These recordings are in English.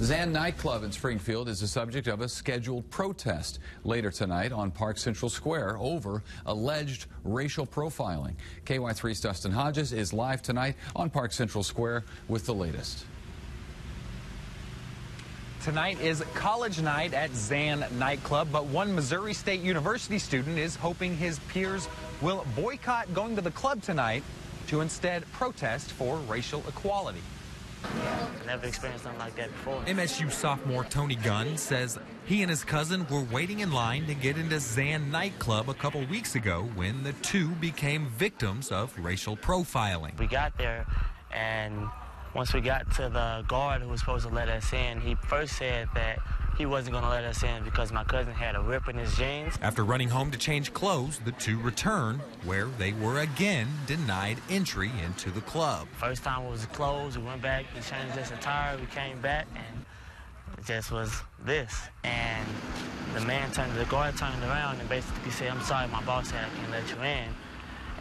Zan nightclub in Springfield is the subject of a scheduled protest later tonight on Park Central Square over alleged racial profiling. KY3's Dustin Hodges is live tonight on Park Central Square with the latest. Tonight is college night at Zan nightclub, but one Missouri State University student is hoping his peers will boycott going to the club tonight to instead protest for racial equality. I never experienced something like that before. MSU sophomore Tony Gunn says he and his cousin were waiting in line to get into Zan nightclub a couple weeks ago when the two became victims of racial profiling. We got there, and once we got to the guard who was supposed to let us in, he first said that he wasn't going to let us in because my cousin had a rip in his jeans. After running home to change clothes, the two returned, where they were again denied entry into the club. First time it was closed, we went back and changed this attire, we came back, and it just was this. And the guard turned around and basically said, "I'm sorry, my boss said I can't let you in."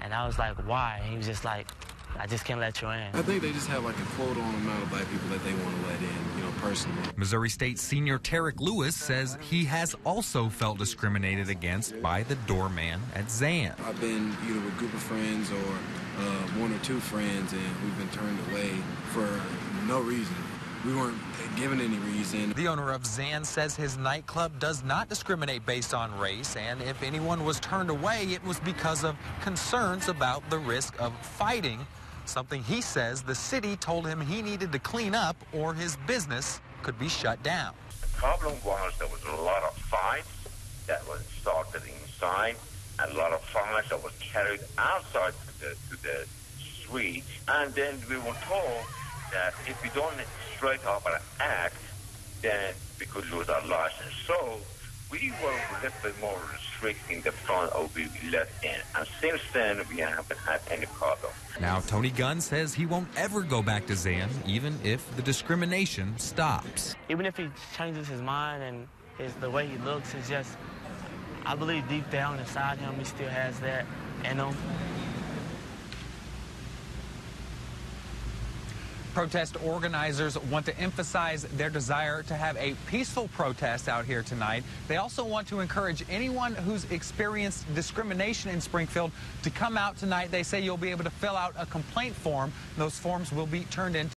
And I was like, "Why?" And he was just like, "I just can't let you in." I think they just have like a quote on the amount of black people that they want to let in, personally. Missouri State senior Tarek Lewis says he has also felt discriminated against by the doorman at Zan. I've been either with a group of friends or one or two friends, and we've been turned away for no reason. We weren't given any reason. The owner of Zan says his nightclub does not discriminate based on race, and if anyone was turned away, it was because of concerns about the risk of fighting, something he says the city told him he needed to clean up or his business could be shut down. The problem was there was a lot of fights that was started inside, and a lot of fights that was carried outside to the street, and then we were told that if we don't straight up and act, then we could lose our license. So we were a little bit more strict in the front of we let in. And since then, we haven't had any problem. Now, Tony Gunn says he won't ever go back to Zan, even if the discrimination stops. Even if he changes his mind and the way he looks, it's just, I believe deep down inside him, he still has that in him. Protest organizers want to emphasize their desire to have a peaceful protest out here tonight. They also want to encourage anyone who's experienced discrimination in Springfield to come out tonight. They say you'll be able to fill out a complaint form. Those forms will be turned in